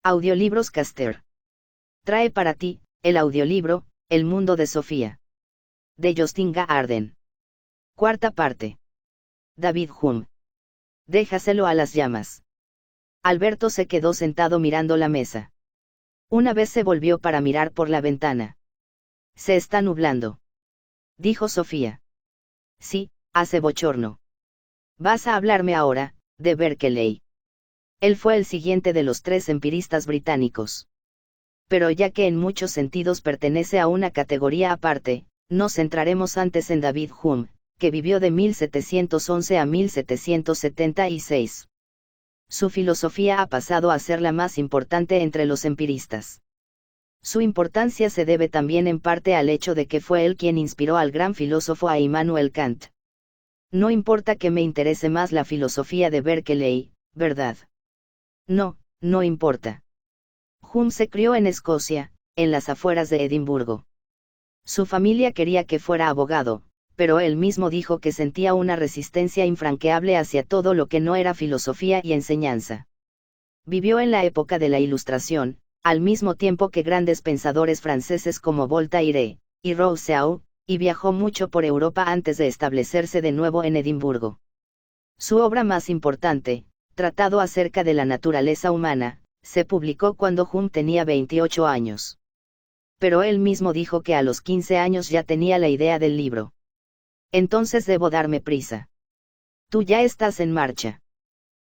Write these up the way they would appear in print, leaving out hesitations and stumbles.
Audiolibros Caster. Trae para ti, el audiolibro, El mundo de Sofía. De Justin Arden. Cuarta parte. David Hume. Déjaselo a las llamas. Alberto se quedó sentado mirando la mesa. Una vez se volvió para mirar por la ventana. Se está nublando, dijo Sofía. Sí, hace bochorno. ¿Vas a hablarme ahora, de Berkeley? Él fue el siguiente de los 3 empiristas británicos. Pero ya que en muchos sentidos pertenece a una categoría aparte, nos centraremos antes en David Hume, que vivió de 1711 a 1776. Su filosofía ha pasado a ser la más importante entre los empiristas. Su importancia se debe también en parte al hecho de que fue él quien inspiró al gran filósofo a Immanuel Kant. No importa que me interese más la filosofía de Berkeley, ¿verdad? No, no importa. Hume se crió en Escocia, en las afueras de Edimburgo. Su familia quería que fuera abogado, pero él mismo dijo que sentía una resistencia infranqueable hacia todo lo que no era filosofía y enseñanza. Vivió en la época de la Ilustración, al mismo tiempo que grandes pensadores franceses como Voltaire y Rousseau, y viajó mucho por Europa antes de establecerse de nuevo en Edimburgo. Su obra más importante, Tratado acerca de la naturaleza humana, se publicó cuando Hume tenía 28 años. Pero él mismo dijo que a los 15 años ya tenía la idea del libro. Entonces debo darme prisa. Tú ya estás en marcha.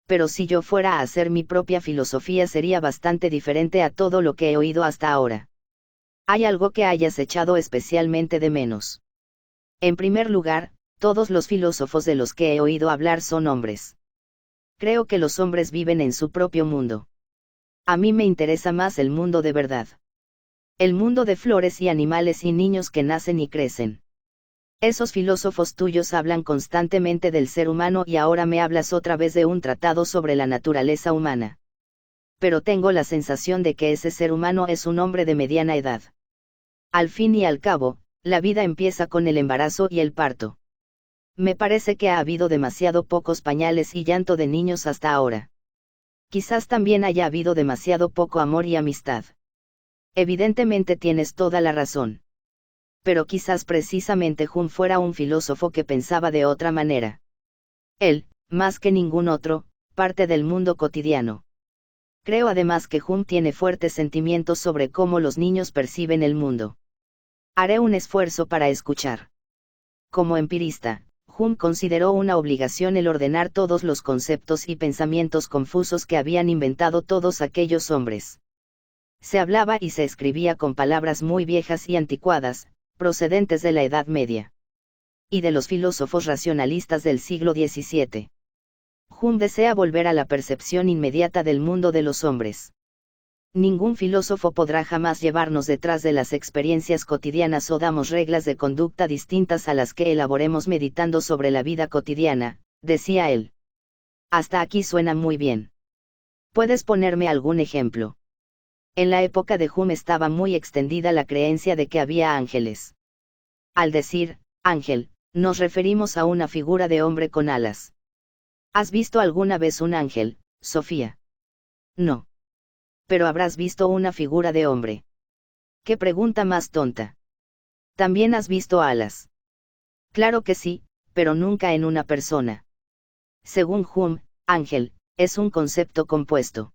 Pero si yo fuera a hacer mi propia filosofía sería bastante diferente a todo lo que he oído hasta ahora. ¿Hay algo que hayas echado especialmente de menos? En primer lugar, todos los filósofos de los que he oído hablar son hombres. Creo que los hombres viven en su propio mundo. A mí me interesa más el mundo de verdad. El mundo de flores y animales y niños que nacen y crecen. Esos filósofos tuyos hablan constantemente del ser humano y ahora me hablas otra vez de un tratado sobre la naturaleza humana. Pero tengo la sensación de que ese ser humano es un hombre de mediana edad. Al fin y al cabo, la vida empieza con el embarazo y el parto. Me parece que ha habido demasiado pocos pañales y llanto de niños hasta ahora. Quizás también haya habido demasiado poco amor y amistad. Evidentemente tienes toda la razón. Pero quizás precisamente Hume fuera un filósofo que pensaba de otra manera. Él, más que ningún otro, parte del mundo cotidiano. Creo además que Hume tiene fuertes sentimientos sobre cómo los niños perciben el mundo. Haré un esfuerzo para escuchar. Como empirista, Hume consideró una obligación el ordenar todos los conceptos y pensamientos confusos que habían inventado todos aquellos hombres. Se hablaba y se escribía con palabras muy viejas y anticuadas, procedentes de la Edad Media. Y de los filósofos racionalistas del siglo XVII. Hume desea volver a la percepción inmediata del mundo de los hombres. Ningún filósofo podrá jamás llevarnos detrás de las experiencias cotidianas o damos reglas de conducta distintas a las que elaboremos meditando sobre la vida cotidiana, decía él. Hasta aquí suena muy bien. ¿Puedes ponerme algún ejemplo? En la época de Hume estaba muy extendida la creencia de que había ángeles. Al decir ángel, nos referimos a una figura de hombre con alas. ¿Has visto alguna vez un ángel, Sofía? No. Pero habrás visto una figura de hombre. ¿Qué pregunta más tonta? ¿También has visto alas? Claro que sí, pero nunca en una persona. Según Hume, ángel, es un concepto compuesto.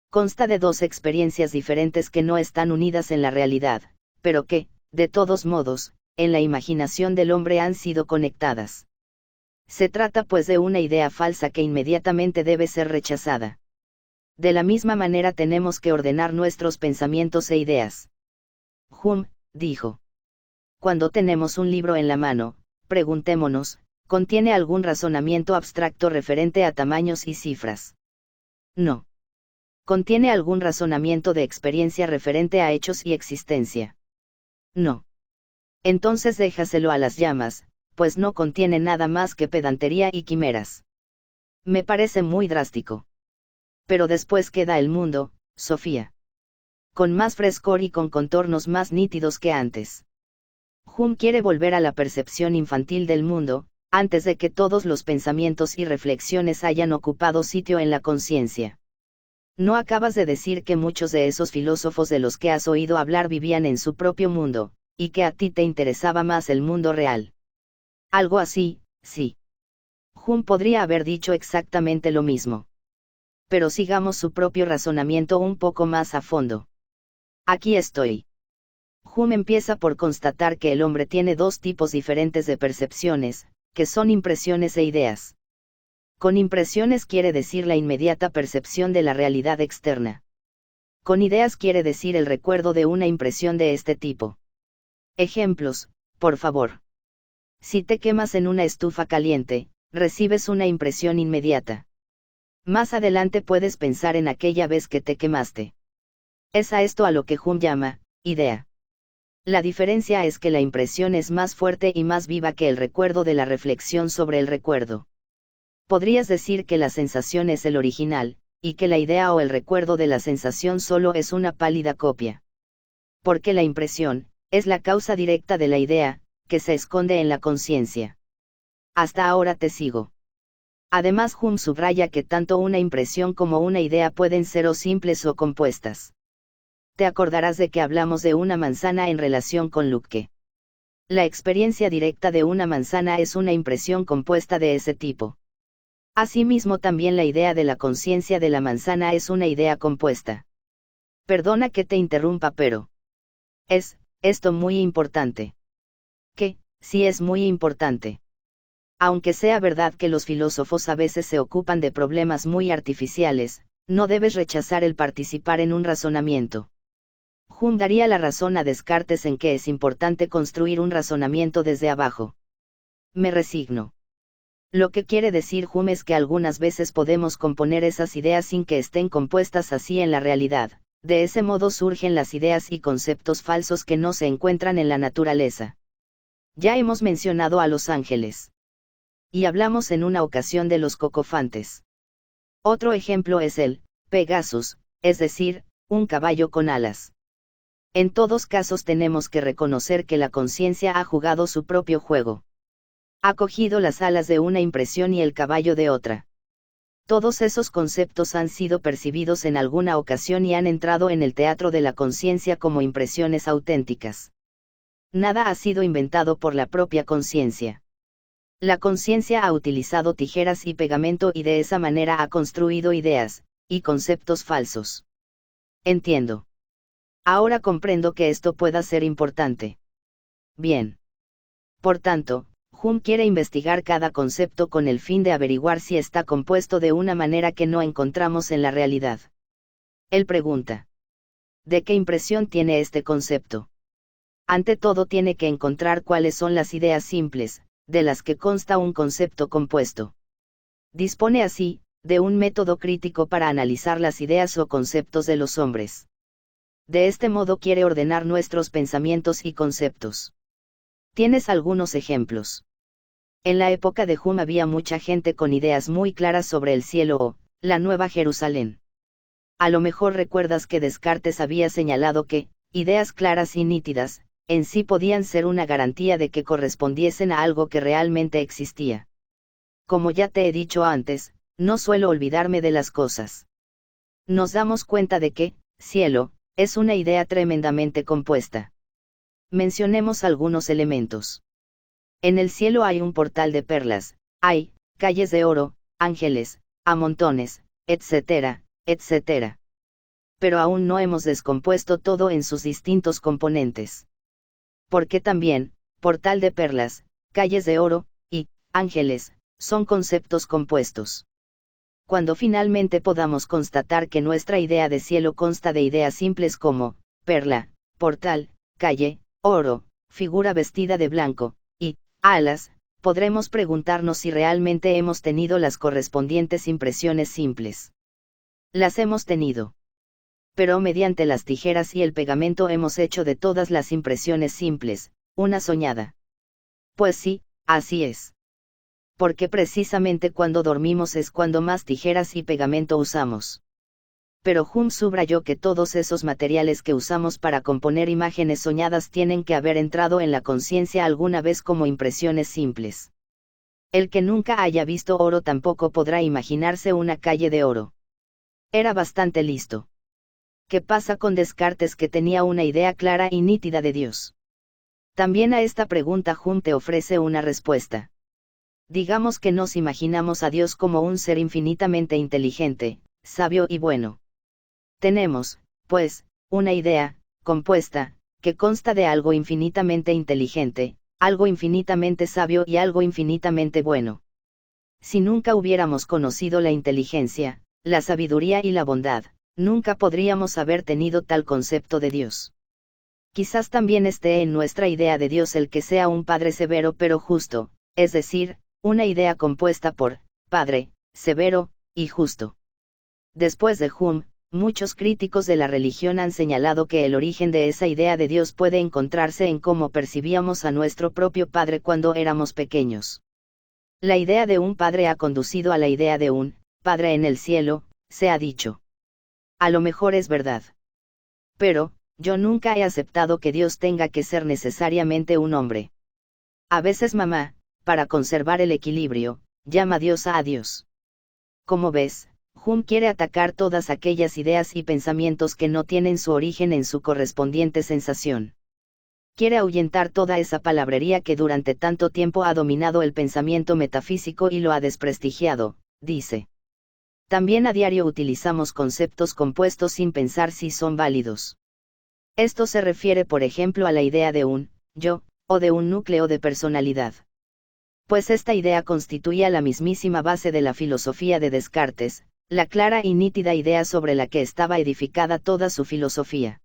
Consta de 2 experiencias diferentes que no están unidas en la realidad, pero que, de todos modos, en la imaginación del hombre han sido conectadas. Se trata pues de una idea falsa que inmediatamente debe ser rechazada. De la misma manera tenemos que ordenar nuestros pensamientos e ideas. Hume, dijo. Cuando tenemos un libro en la mano, preguntémonos, ¿contiene algún razonamiento abstracto referente a tamaños y cifras? No. ¿Contiene algún razonamiento de experiencia referente a hechos y existencia? No. Entonces déjaselo a las llamas, pues no contiene nada más que pedantería y quimeras. Me parece muy drástico. Pero después queda el mundo, Sofía. Con más frescor y con contornos más nítidos que antes. Hume quiere volver a la percepción infantil del mundo, antes de que todos los pensamientos y reflexiones hayan ocupado sitio en la conciencia. ¿No acabas de decir que muchos de esos filósofos de los que has oído hablar vivían en su propio mundo, y que a ti te interesaba más el mundo real? Algo así, sí. Hume podría haber dicho exactamente lo mismo. Pero sigamos su propio razonamiento un poco más a fondo. Aquí estoy. Hume empieza por constatar que el hombre tiene dos tipos diferentes de percepciones, que son impresiones e ideas. Con impresiones quiere decir la inmediata percepción de la realidad externa. Con ideas quiere decir el recuerdo de una impresión de este tipo. Ejemplos, por favor. Si te quemas en una estufa caliente, recibes una impresión inmediata. Más adelante puedes pensar en aquella vez que te quemaste. Es a esto a lo que Hume llama idea. La diferencia es que la impresión es más fuerte y más viva que el recuerdo de la reflexión sobre el recuerdo. Podrías decir que la sensación es el original, y que la idea o el recuerdo de la sensación solo es una pálida copia. Porque la impresión es la causa directa de la idea, que se esconde en la conciencia. Hasta ahora te sigo. Además, Hume subraya que tanto una impresión como una idea pueden ser o simples o compuestas. Te acordarás de que hablamos de una manzana en relación con Locke. La experiencia directa de una manzana es una impresión compuesta de ese tipo. Asimismo, también la idea de la conciencia de la manzana es una idea compuesta. Perdona que te interrumpa, pero ¿es esto muy importante? ¿Qué? Sí, es muy importante. Aunque sea verdad que los filósofos a veces se ocupan de problemas muy artificiales, no debes rechazar el participar en un razonamiento. Hume daría la razón a Descartes en que es importante construir un razonamiento desde abajo. Me resigno. Lo que quiere decir Hume es que algunas veces podemos componer esas ideas sin que estén compuestas así en la realidad. De ese modo surgen las ideas y conceptos falsos que no se encuentran en la naturaleza. Ya hemos mencionado a los ángeles. Y hablamos en una ocasión de los cocofantes. Otro ejemplo es el Pegasus, es decir, un caballo con alas. En todos casos tenemos que reconocer que la conciencia ha jugado su propio juego. Ha cogido las alas de una impresión y el caballo de otra. Todos esos conceptos han sido percibidos en alguna ocasión y han entrado en el teatro de la conciencia como impresiones auténticas. Nada ha sido inventado por la propia conciencia. La conciencia ha utilizado tijeras y pegamento y de esa manera ha construido ideas y conceptos falsos. Entiendo. Ahora comprendo que esto pueda ser importante. Bien. Por tanto, Hume quiere investigar cada concepto con el fin de averiguar si está compuesto de una manera que no encontramos en la realidad. Él pregunta: ¿de qué impresión tiene este concepto? Ante todo tiene que encontrar cuáles son las ideas simples, de las que consta un concepto compuesto. Dispone así, de un método crítico para analizar las ideas o conceptos de los hombres. De este modo quiere ordenar nuestros pensamientos y conceptos. ¿Tienes algunos ejemplos? En la época de Hume había mucha gente con ideas muy claras sobre el cielo o la Nueva Jerusalén. A lo mejor recuerdas que Descartes había señalado que ideas claras y nítidas, en sí podían ser una garantía de que correspondiesen a algo que realmente existía. Como ya te he dicho antes, no suelo olvidarme de las cosas. Nos damos cuenta de que cielo es una idea tremendamente compuesta. Mencionemos algunos elementos. En el cielo hay un portal de perlas, hay calles de oro, ángeles, a montones, etcétera, etcétera. Pero aún no hemos descompuesto todo en sus distintos componentes. Porque también, portal de perlas, calles de oro, y ángeles, son conceptos compuestos. Cuando finalmente podamos constatar que nuestra idea de cielo consta de ideas simples como perla, portal, calle, oro, figura vestida de blanco, y alas, podremos preguntarnos si realmente hemos tenido las correspondientes impresiones simples. Las hemos tenido. Pero mediante las tijeras y el pegamento hemos hecho de todas las impresiones simples, una soñada. Pues sí, así es. Porque precisamente cuando dormimos es cuando más tijeras y pegamento usamos. Pero Hume subrayó que todos esos materiales que usamos para componer imágenes soñadas tienen que haber entrado en la conciencia alguna vez como impresiones simples. El que nunca haya visto oro tampoco podrá imaginarse una calle de oro. Era bastante listo. ¿Qué pasa con Descartes, que tenía una idea clara y nítida de Dios? También a esta pregunta Hume te ofrece una respuesta. Digamos que nos imaginamos a Dios como un ser infinitamente inteligente, sabio y bueno. Tenemos, pues, una idea, compuesta, que consta de algo infinitamente inteligente, algo infinitamente sabio y algo infinitamente bueno. Si nunca hubiéramos conocido la inteligencia, la sabiduría y la bondad, nunca podríamos haber tenido tal concepto de Dios. Quizás también esté en nuestra idea de Dios el que sea un Padre severo pero justo, es decir, una idea compuesta por Padre, severo, y justo. Después de Hume, muchos críticos de la religión han señalado que el origen de esa idea de Dios puede encontrarse en cómo percibíamos a nuestro propio Padre cuando éramos pequeños. La idea de un Padre ha conducido a la idea de un Padre en el cielo, se ha dicho. A lo mejor es verdad. Pero, yo nunca he aceptado que Dios tenga que ser necesariamente un hombre. A veces mamá, para conservar el equilibrio, llama diosa a Dios. Como ves, Hume quiere atacar todas aquellas ideas y pensamientos que no tienen su origen en su correspondiente sensación. Quiere ahuyentar toda esa palabrería que durante tanto tiempo ha dominado el pensamiento metafísico y lo ha desprestigiado, dice. También a diario utilizamos conceptos compuestos sin pensar si son válidos. Esto se refiere, por ejemplo, a la idea de un yo, o de un núcleo de personalidad. Pues esta idea constituía la mismísima base de la filosofía de Descartes, la clara y nítida idea sobre la que estaba edificada toda su filosofía.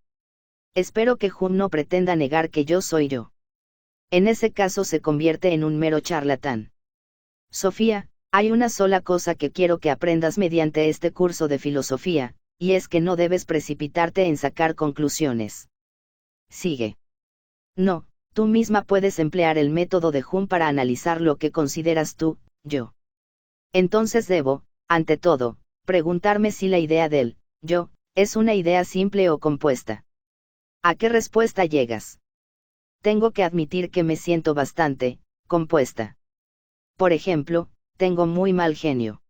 Espero que Hume no pretenda negar que yo soy yo. En ese caso se convierte en un mero charlatán. Sofía, hay una sola cosa que quiero que aprendas mediante este curso de filosofía, y es que no debes precipitarte en sacar conclusiones. Sigue. No, tú misma puedes emplear el método de Hume para analizar lo que consideras tú, yo. Entonces debo, ante todo, preguntarme si la idea del yo es una idea simple o compuesta. ¿A qué respuesta llegas? Tengo que admitir que me siento bastante compuesta. Por ejemplo, tengo muy mal genio.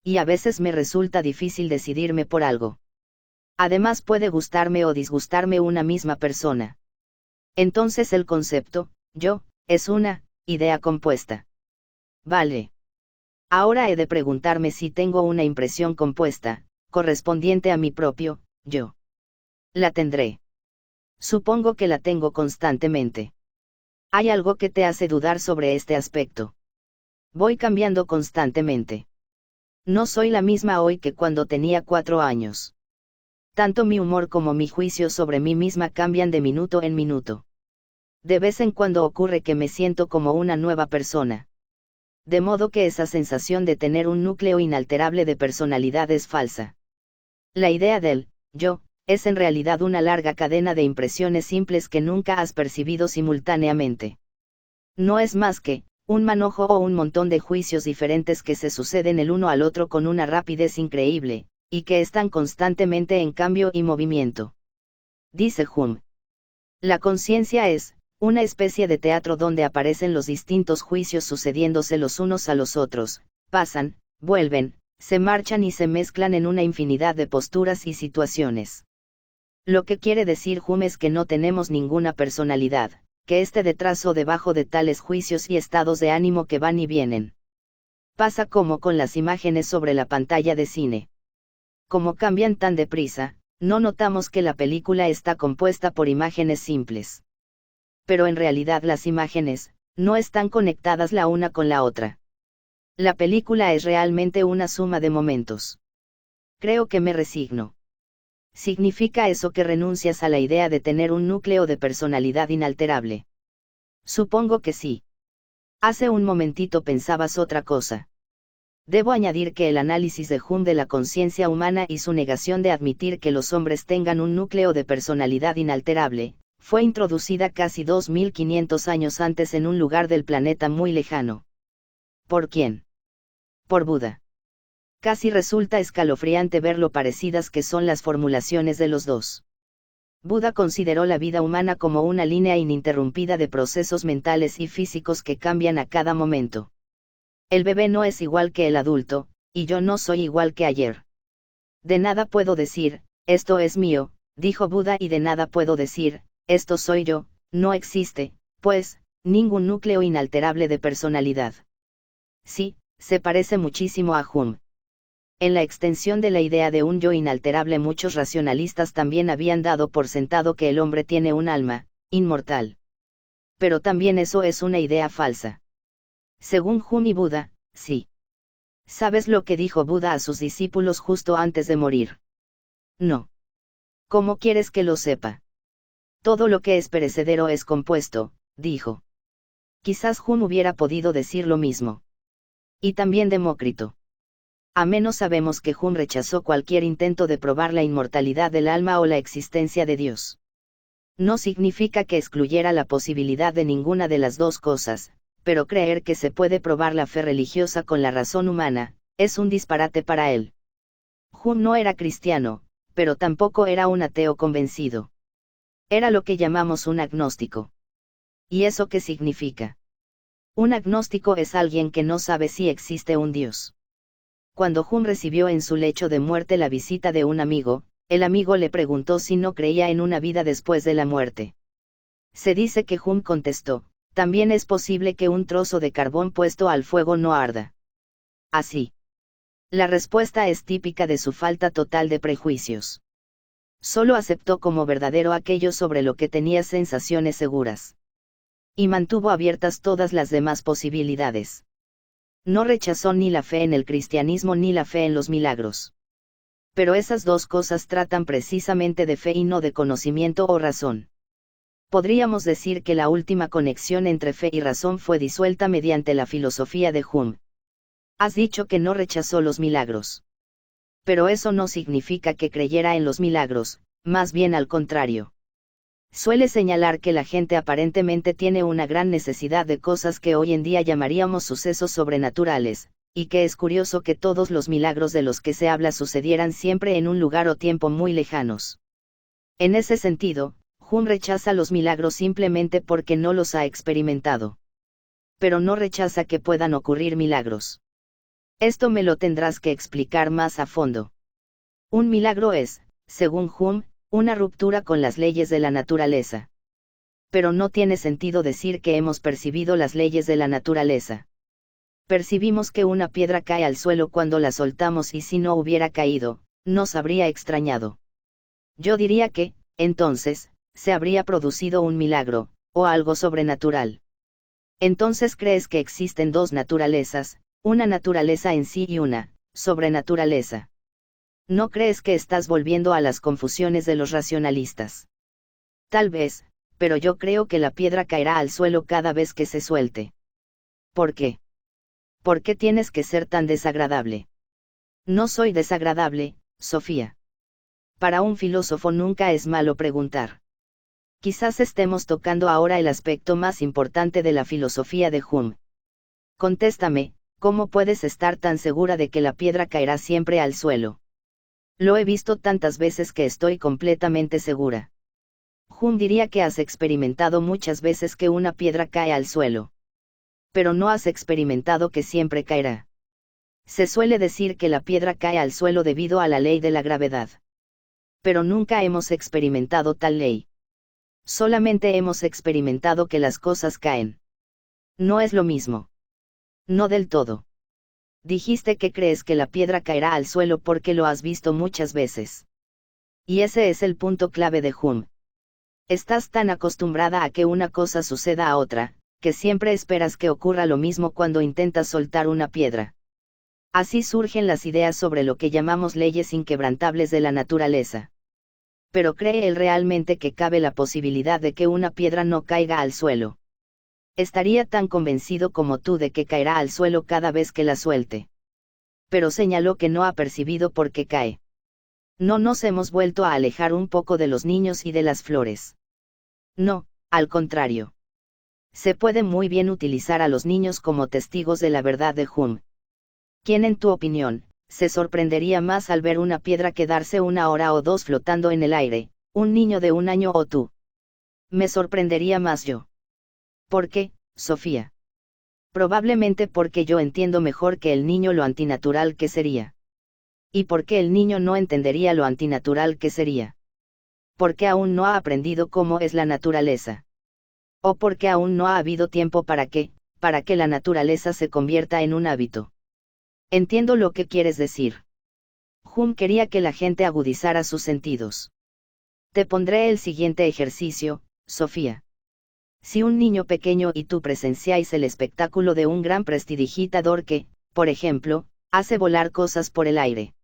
Y a veces me resulta difícil decidirme por algo. Además puede gustarme o disgustarme una misma persona. Entonces el concepto, yo, es una idea compuesta. Vale. Ahora he de preguntarme si tengo una impresión compuesta, correspondiente a mi propio yo. La tendré. Supongo que la tengo constantemente. ¿Hay algo que te hace dudar sobre este aspecto? Voy cambiando constantemente. No soy la misma hoy que cuando tenía 4 años. Tanto mi humor como mi juicio sobre mí misma cambian de minuto en minuto. De vez en cuando ocurre que me siento como una nueva persona. De modo que esa sensación de tener un núcleo inalterable de personalidad es falsa. La idea del yo es en realidad una larga cadena de impresiones simples que nunca has percibido simultáneamente. No es más que un manojo o un montón de juicios diferentes que se suceden el uno al otro con una rapidez increíble, y que están constantemente en cambio y movimiento. Dice Hume. La conciencia es una especie de teatro donde aparecen los distintos juicios sucediéndose los unos a los otros, pasan, vuelven, se marchan y se mezclan en una infinidad de posturas y situaciones. Lo que quiere decir Hume es que no tenemos ninguna personalidad, que esté detrás o debajo de tales juicios y estados de ánimo que van y vienen. Pasa como con las imágenes sobre la pantalla de cine. Como cambian tan deprisa, no notamos que la película está compuesta por imágenes simples. Pero en realidad las imágenes no están conectadas la una con la otra. La película es realmente una suma de momentos. Creo que me resigno. ¿Significa eso que renuncias a la idea de tener un núcleo de personalidad inalterable? Supongo que sí. Hace un momentito pensabas otra cosa. Debo añadir que el análisis de Hume de la conciencia humana y su negación de admitir que los hombres tengan un núcleo de personalidad inalterable, fue introducida casi 2500 años antes en un lugar del planeta muy lejano. ¿Por quién? Por Buda. Casi resulta escalofriante ver lo parecidas que son las formulaciones de los dos. Buda consideró la vida humana como una línea ininterrumpida de procesos mentales y físicos que cambian a cada momento. El bebé no es igual que el adulto, y yo no soy igual que ayer. De nada puedo decir, esto es mío, dijo Buda, y de nada puedo decir, esto soy yo, no existe, pues, ningún núcleo inalterable de personalidad. Sí, se parece muchísimo a Hume. En la extensión de la idea de un yo inalterable, muchos racionalistas también habían dado por sentado que el hombre tiene un alma, inmortal. Pero también eso es una idea falsa. Según Hume y Buda, sí. ¿Sabes lo que dijo Buda a sus discípulos justo antes de morir? No. ¿Cómo quieres que lo sepa? Todo lo que es perecedero es compuesto, dijo. Quizás Hume hubiera podido decir lo mismo. Y también Demócrito. A menos sabemos que Hume rechazó cualquier intento de probar la inmortalidad del alma o la existencia de Dios. No significa que excluyera la posibilidad de ninguna de las dos cosas, pero creer que se puede probar la fe religiosa con la razón humana, es un disparate para él. Hume no era cristiano, pero tampoco era un ateo convencido. Era lo que llamamos un agnóstico. ¿Y eso qué significa? Un agnóstico es alguien que no sabe si existe un Dios. Cuando Hume recibió en su lecho de muerte la visita de un amigo, el amigo le preguntó si no creía en una vida después de la muerte. Se dice que Hume contestó, también es posible que un trozo de carbón puesto al fuego no arda. Así. La respuesta es típica de su falta total de prejuicios. Solo aceptó como verdadero aquello sobre lo que tenía sensaciones seguras. Y mantuvo abiertas todas las demás posibilidades. No rechazó ni la fe en el cristianismo ni la fe en los milagros. Pero esas dos cosas tratan precisamente de fe y no de conocimiento o razón. Podríamos decir que la última conexión entre fe y razón fue disuelta mediante la filosofía de Hume. Has dicho que no rechazó los milagros. Pero eso no significa que creyera en los milagros, más bien al contrario. Suele señalar que la gente aparentemente tiene una gran necesidad de cosas que hoy en día llamaríamos sucesos sobrenaturales, y que es curioso que todos los milagros de los que se habla sucedieran siempre en un lugar o tiempo muy lejanos. En ese sentido, Hume rechaza los milagros simplemente porque no los ha experimentado. Pero no rechaza que puedan ocurrir milagros. Esto me lo tendrás que explicar más a fondo. Un milagro es, según Hume, una ruptura con las leyes de la naturaleza. Pero no tiene sentido decir que hemos percibido las leyes de la naturaleza. Percibimos que una piedra cae al suelo cuando la soltamos, y si no hubiera caído, nos habría extrañado. Yo diría que, entonces, se habría producido un milagro, o algo sobrenatural. Entonces crees que existen dos naturalezas, una naturaleza en sí y una sobrenaturaleza. ¿No crees que estás volviendo a las confusiones de los racionalistas? Tal vez, pero yo creo que la piedra caerá al suelo cada vez que se suelte. ¿Por qué? ¿Por qué tienes que ser tan desagradable? No soy desagradable, Sofía. Para un filósofo nunca es malo preguntar. Quizás estemos tocando ahora el aspecto más importante de la filosofía de Hume. Contéstame, ¿cómo puedes estar tan segura de que la piedra caerá siempre al suelo? Lo he visto tantas veces que estoy completamente segura. Hume diría que has experimentado muchas veces que una piedra cae al suelo. Pero no has experimentado que siempre caerá. Se suele decir que la piedra cae al suelo debido a la ley de la gravedad. Pero nunca hemos experimentado tal ley. Solamente hemos experimentado que las cosas caen. No es lo mismo. No del todo. Dijiste que crees que la piedra caerá al suelo porque lo has visto muchas veces. Y ese es el punto clave de Hume. Estás tan acostumbrada a que una cosa suceda a otra, que siempre esperas que ocurra lo mismo cuando intentas soltar una piedra. Así surgen las ideas sobre lo que llamamos leyes inquebrantables de la naturaleza. Pero ¿cree él realmente que cabe la posibilidad de que una piedra no caiga al suelo? Estaría tan convencido como tú de que caerá al suelo cada vez que la suelte. Pero señaló que no ha percibido por qué cae. No nos hemos vuelto a alejar un poco de los niños y de las flores. No, al contrario. Se puede muy bien utilizar a los niños como testigos de la verdad de Hume. ¿Quién, en tu opinión, se sorprendería más al ver una piedra quedarse una hora o dos flotando en el aire, un niño de 1 año o tú? Me sorprendería más yo. ¿Por qué, Sofía? Probablemente porque yo entiendo mejor que el niño lo antinatural que sería. ¿Y por qué el niño no entendería lo antinatural que sería? Porque aún no ha aprendido cómo es la naturaleza. O porque aún no ha habido tiempo para que la naturaleza se convierta en un hábito. Entiendo lo que quieres decir. Hume quería que la gente agudizara sus sentidos. Te pondré el siguiente ejercicio, Sofía. Si un niño pequeño y tú presenciáis el espectáculo de un gran prestidigitador que, por ejemplo, hace volar cosas por el aire.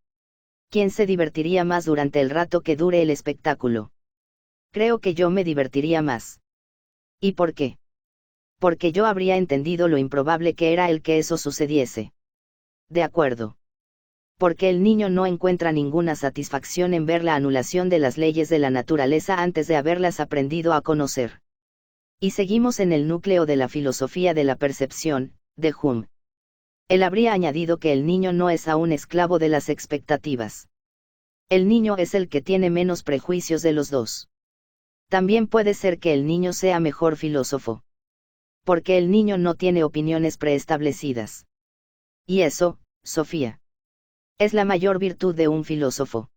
¿Quién se divertiría más durante el rato que dure el espectáculo? Creo que yo me divertiría más. ¿Y por qué? Porque yo habría entendido lo improbable que era el que eso sucediese. De acuerdo. Porque el niño no encuentra ninguna satisfacción en ver la anulación de las leyes de la naturaleza antes de haberlas aprendido a conocer. Y seguimos en el núcleo de la filosofía de la percepción, de Hume. Él habría añadido que el niño no es aún esclavo de las expectativas. El niño es el que tiene menos prejuicios de los dos. También puede ser que el niño sea mejor filósofo. Porque el niño no tiene opiniones preestablecidas. Y eso, Sofía, es la mayor virtud de un filósofo.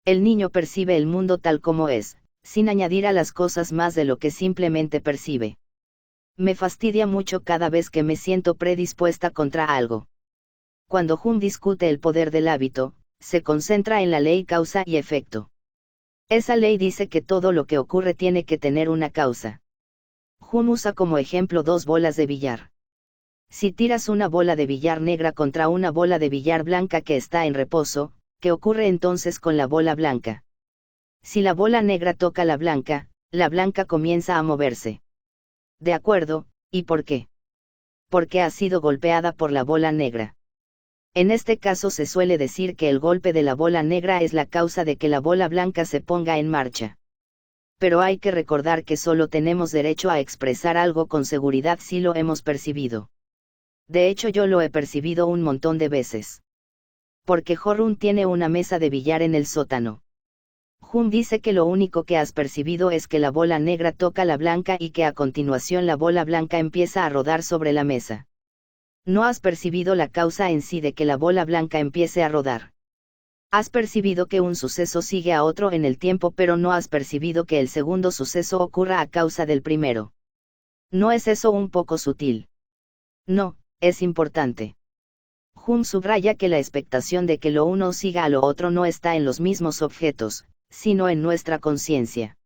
El niño percibe el mundo tal como es, sin añadir a las cosas más de lo que simplemente percibe. Me fastidia mucho cada vez que me siento predispuesta contra algo. Cuando Hume discute el poder del hábito, se concentra en la ley causa y efecto. Esa ley dice que todo lo que ocurre tiene que tener una causa. Hume usa como ejemplo dos bolas de billar. Si tiras una bola de billar negra contra una bola de billar blanca que está en reposo, ¿qué ocurre entonces con la bola blanca? Si la bola negra toca la blanca comienza a moverse. De acuerdo, ¿y por qué? Porque ha sido golpeada por la bola negra. En este caso se suele decir que el golpe de la bola negra es la causa de que la bola blanca se ponga en marcha. Pero hay que recordar que solo tenemos derecho a expresar algo con seguridad si lo hemos percibido. De hecho yo lo he percibido un montón de veces. Porque Jorun tiene una mesa de billar en el sótano. Hume dice que lo único que has percibido es que la bola negra toca la blanca y que a continuación la bola blanca empieza a rodar sobre la mesa. No has percibido la causa en sí de que la bola blanca empiece a rodar. Has percibido que un suceso sigue a otro en el tiempo, pero no has percibido que el segundo suceso ocurra a causa del primero. ¿No es eso un poco sutil? No, es importante. Hume subraya que la expectación de que lo uno siga a lo otro no está en los mismos objetos, sino en nuestra conciencia.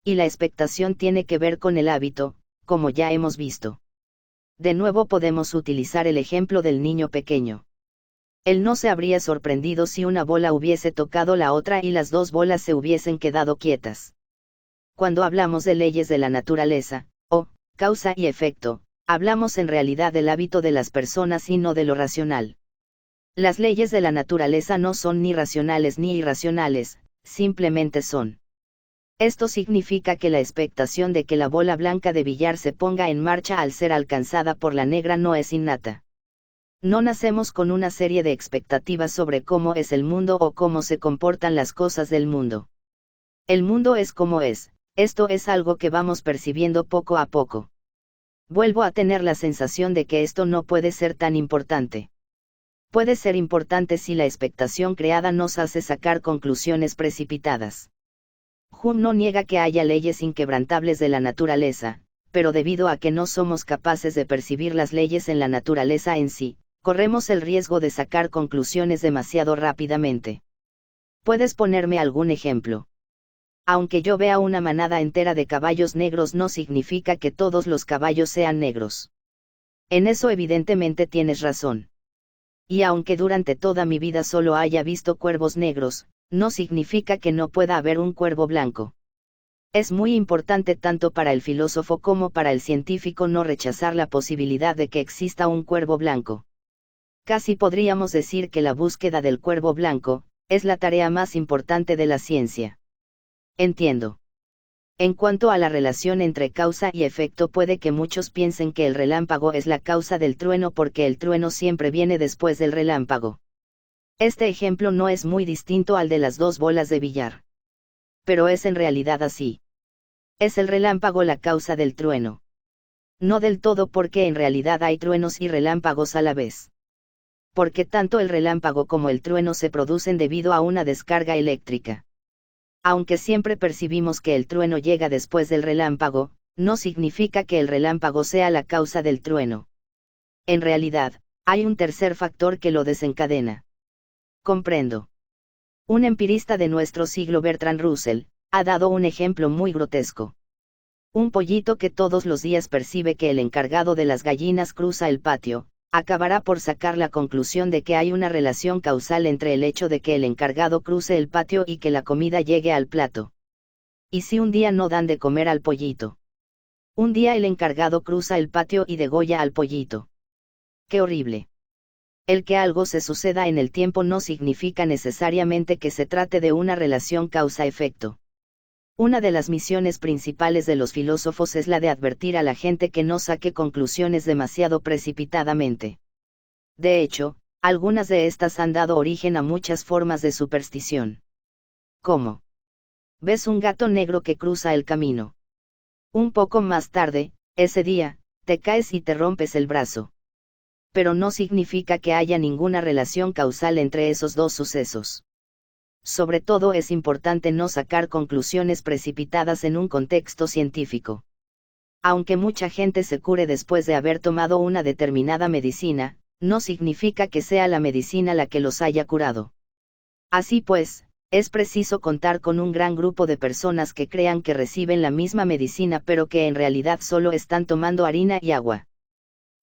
Y la expectación tiene que ver con el hábito, como ya hemos visto. De nuevo podemos utilizar el ejemplo del niño pequeño. Él no se habría sorprendido si una bola hubiese tocado la otra y las dos bolas se hubiesen quedado quietas. Cuando hablamos de leyes de la naturaleza, o causa y efecto, hablamos en realidad del hábito de las personas y no de lo racional. Las leyes de la naturaleza no son ni racionales ni irracionales, simplemente son. Esto significa que la expectación de que la bola blanca de billar se ponga en marcha al ser alcanzada por la negra no es innata. No nacemos con una serie de expectativas sobre cómo es el mundo o cómo se comportan las cosas del mundo. El mundo es como es, esto es algo que vamos percibiendo poco a poco. Vuelvo a tener la sensación de que esto no puede ser tan importante. Puede ser importante si la expectación creada nos hace sacar conclusiones precipitadas. Hume no niega que haya leyes inquebrantables de la naturaleza, pero debido a que no somos capaces de percibir las leyes en la naturaleza en sí, corremos el riesgo de sacar conclusiones demasiado rápidamente. ¿Puedes ponerme algún ejemplo? Aunque yo vea una manada entera de caballos negros no significa que todos los caballos sean negros. En eso evidentemente tienes razón. Y aunque durante toda mi vida solo haya visto cuervos negros, no significa que no pueda haber un cuervo blanco. Es muy importante tanto para el filósofo como para el científico no rechazar la posibilidad de que exista un cuervo blanco. Casi podríamos decir que la búsqueda del cuervo blanco es la tarea más importante de la ciencia. Entiendo. En cuanto a la relación entre causa y efecto, puede que muchos piensen que el relámpago es la causa del trueno porque el trueno siempre viene después del relámpago. Este ejemplo no es muy distinto al de las dos bolas de billar. Pero es en realidad así. ¿Es el relámpago la causa del trueno? No del todo, porque en realidad hay truenos y relámpagos a la vez. Porque tanto el relámpago como el trueno se producen debido a una descarga eléctrica. Aunque siempre percibimos que el trueno llega después del relámpago, no significa que el relámpago sea la causa del trueno. En realidad, hay un tercer factor que lo desencadena. Comprendo. Un empirista de nuestro siglo, Bertrand Russell, ha dado un ejemplo muy grotesco. Un pollito que todos los días percibe que el encargado de las gallinas cruza el patio, acabará por sacar la conclusión de que hay una relación causal entre el hecho de que el encargado cruce el patio y que la comida llegue al plato. ¿Y si un día no dan de comer al pollito? Un día el encargado cruza el patio y degolla al pollito. ¡Qué horrible! El que algo se suceda en el tiempo no significa necesariamente que se trate de una relación causa-efecto. Una de las misiones principales de los filósofos es la de advertir a la gente que no saque conclusiones demasiado precipitadamente. De hecho, algunas de estas han dado origen a muchas formas de superstición. ¿Cómo? ¿Ves un gato negro que cruza el camino? Un poco más tarde, ese día, te caes y te rompes el brazo. Pero no significa que haya ninguna relación causal entre esos dos sucesos. Sobre todo es importante no sacar conclusiones precipitadas en un contexto científico. Aunque mucha gente se cure después de haber tomado una determinada medicina, no significa que sea la medicina la que los haya curado. Así pues, es preciso contar con un gran grupo de personas que crean que reciben la misma medicina pero que en realidad solo están tomando harina y agua.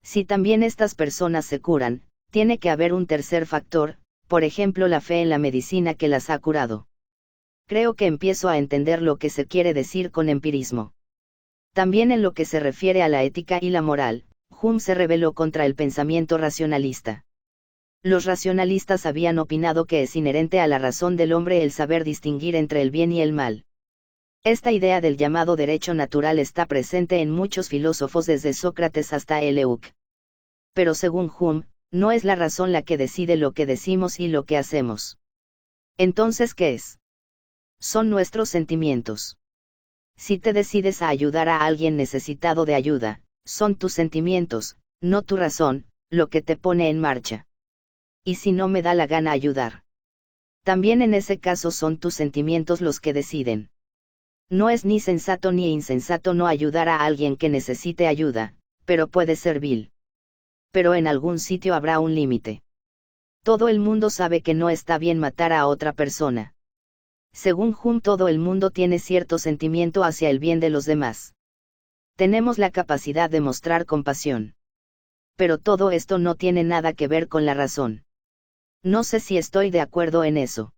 Si también estas personas se curan, tiene que haber un tercer factor, por ejemplo la fe en la medicina que las ha curado. Creo que empiezo a entender lo que se quiere decir con empirismo. También en lo que se refiere a la ética y la moral, Hume se rebeló contra el pensamiento racionalista. Los racionalistas habían opinado que es inherente a la razón del hombre el saber distinguir entre el bien y el mal. Esta idea del llamado derecho natural está presente en muchos filósofos desde Sócrates hasta Leuc. Pero según Hume, no es la razón la que decide lo que decimos y lo que hacemos. Entonces, ¿qué es? Son nuestros sentimientos. Si te decides a ayudar a alguien necesitado de ayuda, son tus sentimientos, no tu razón, lo que te pone en marcha. ¿Y si no me da la gana ayudar? También en ese caso son tus sentimientos los que deciden. No es ni sensato ni insensato no ayudar a alguien que necesite ayuda, pero puede ser vil. Pero en algún sitio habrá un límite. Todo el mundo sabe que no está bien matar a otra persona. Según Hume, todo el mundo tiene cierto sentimiento hacia el bien de los demás. Tenemos la capacidad de mostrar compasión. Pero todo esto no tiene nada que ver con la razón. No sé si estoy de acuerdo en eso.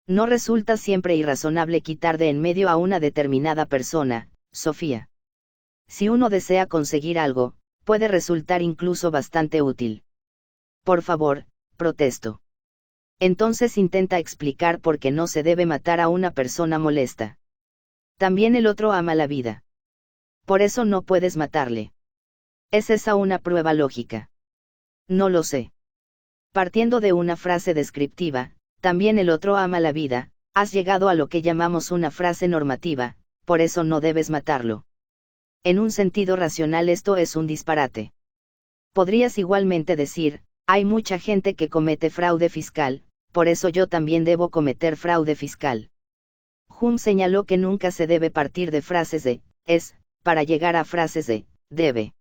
No resulta siempre irrazonable quitar de en medio a una determinada persona, Sofía. Si uno desea conseguir algo, puede resultar incluso bastante útil. Por favor, protesto. Entonces intenta explicar por qué no se debe matar a una persona molesta. También el otro ama la vida. Por eso no puedes matarle. ¿Es esa una prueba lógica? No lo sé. Partiendo de una frase descriptiva, también el otro ama la vida, has llegado a lo que llamamos una frase normativa, por eso no debes matarlo. En un sentido racional esto es un disparate. Podrías igualmente decir, hay mucha gente que comete fraude fiscal, por eso yo también debo cometer fraude fiscal. Hume señaló que nunca se debe partir de frases de, es, para llegar a frases de, debe.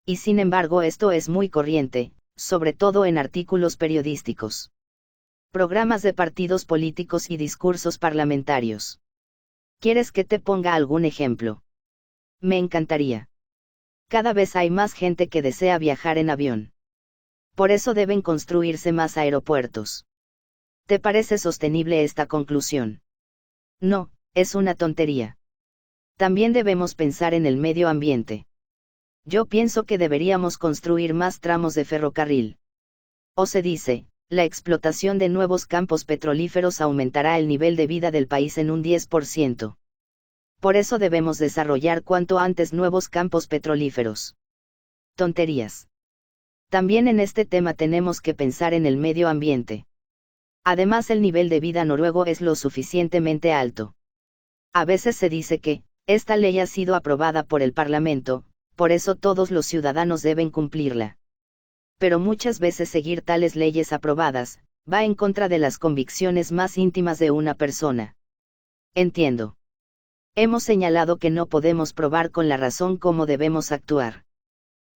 Y sin embargo esto es muy corriente, sobre todo en artículos periodísticos, programas de partidos políticos y discursos parlamentarios. ¿Quieres que te ponga algún ejemplo? Me encantaría. Cada vez hay más gente que desea viajar en avión. Por eso deben construirse más aeropuertos. ¿Te parece sostenible esta conclusión? No, es una tontería. También debemos pensar en el medio ambiente. Yo pienso que deberíamos construir más tramos de ferrocarril. O se dice, la explotación de nuevos campos petrolíferos aumentará el nivel de vida del país en un 10%. Por eso debemos desarrollar cuanto antes nuevos campos petrolíferos. Tonterías. También en este tema tenemos que pensar en el medio ambiente. Además, el nivel de vida noruego es lo suficientemente alto. A veces se dice que, esta ley ha sido aprobada por el Parlamento, por eso todos los ciudadanos deben cumplirla. pero muchas veces seguir tales leyes aprobadas, va en contra de las convicciones más íntimas de una persona. Entiendo. Hemos señalado que no podemos probar con la razón cómo debemos actuar.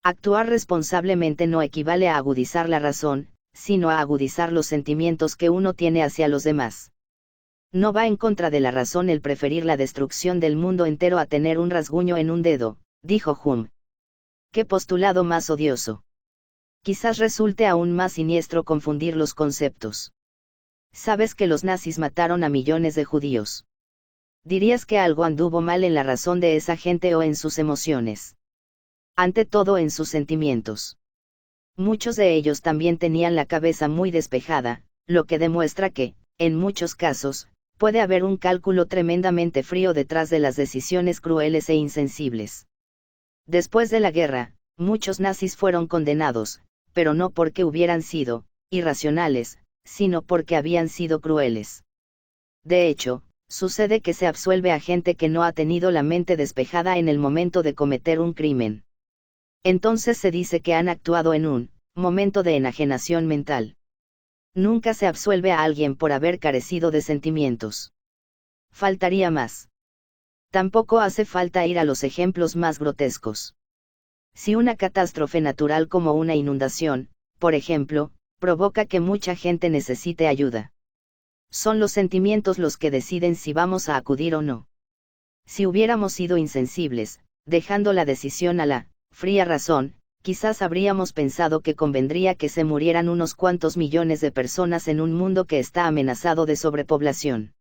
Actuar responsablemente no equivale a agudizar la razón, sino a agudizar los sentimientos que uno tiene hacia los demás. No va en contra de la razón el preferir la destrucción del mundo entero a tener un rasguño en un dedo, dijo Hume. ¿Qué postulado más odioso? Quizás resulte aún más siniestro confundir los conceptos. Sabes que los nazis mataron a millones de judíos. ¿Dirías que algo anduvo mal en la razón de esa gente o en sus emociones? Ante todo en sus sentimientos. Muchos de ellos también tenían la cabeza muy despejada, lo que demuestra que, en muchos casos, puede haber un cálculo tremendamente frío detrás de las decisiones crueles e insensibles. Después de la guerra, muchos nazis fueron condenados, pero no porque hubieran sido irracionales, sino porque habían sido crueles. De hecho, sucede que se absuelve a gente que no ha tenido la mente despejada en el momento de cometer un crimen. Entonces se dice que han actuado en un momento de enajenación mental. Nunca se absuelve a alguien por haber carecido de sentimientos. Faltaría más. Tampoco hace falta ir a los ejemplos más grotescos. Si una catástrofe natural como una inundación, por ejemplo, provoca que mucha gente necesite ayuda. Son los sentimientos los que deciden si vamos a acudir o no. Si hubiéramos sido insensibles, dejando la decisión a la fría razón, quizás habríamos pensado que convendría que se murieran unos cuantos millones de personas en un mundo que está amenazado de sobrepoblación.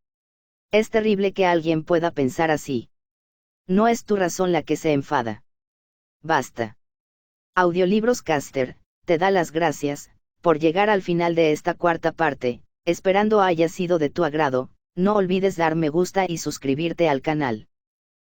Es terrible que alguien pueda pensar así. No es tu razón la que se enfada. Basta. Audiolibros Caster, te da las gracias por llegar al final de esta cuarta parte, esperando haya sido de tu agrado. No olvides dar me gusta y suscribirte al canal.